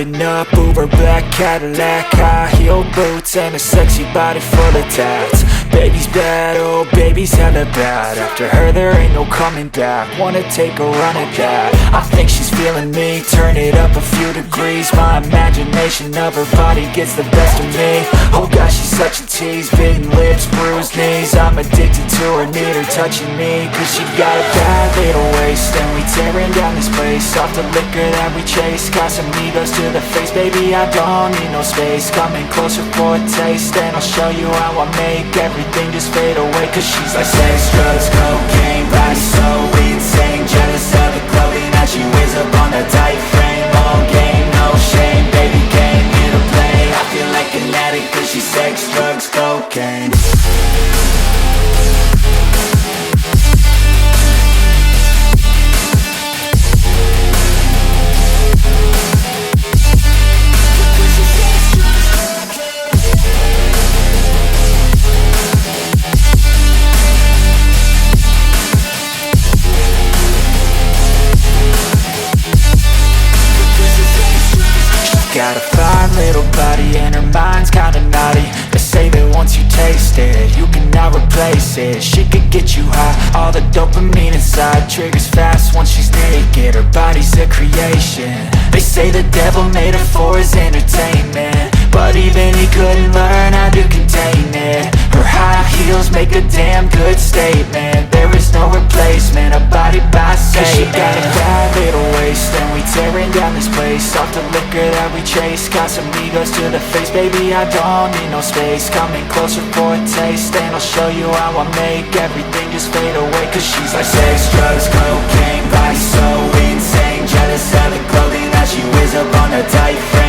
Driving up Uber black Cadillac, high heel boots and a sexy body full of tats. Baby's bad, oh baby's hella bad. After her there ain't no coming back. Wanna take a run at that. I think she's feeling me, turn it up a few degrees. My imagination of her body gets the best of me. Oh gosh, she's such a tease, bitten lips, bruised knees. I'm addicted to her, need her touching me. Cause she got a bad little waist, and we tearing down this place. Off the liquor that we chase, got some egos to the face. Baby, I don't need no space. Coming closer for a taste, and I'll show you how I make everything just fade away. Cause she's like sex, drugs, cocaine, body so insane. Jealous of the clothing that she wears up on that tight frame. All game, no shame, baby came here to play. I feel like an addict cause she's sex, drugs, cocaine. Got a fine little body and her mind's kinda naughty. They say that once you taste it, you cannot replace it. She could get you high, all the dopamine inside triggers fast once she's naked. Her body's a creation. They say the devil made her for his entertainment, but even he couldn't learn how to contain it. Her high heels make a damn good statement. There is no replacement, a body by Satan. Cause she got a bad little waist, and we tearing down this place. Off the liquor that we chase, got some egos to the face. Baby, I don't need no space. Coming closer for a taste, and I'll show you how I make everything just fade away. Cause she's like sex, drugs, cocaine, body so insane. Jealous of the clothing that she wears up on her tight frame.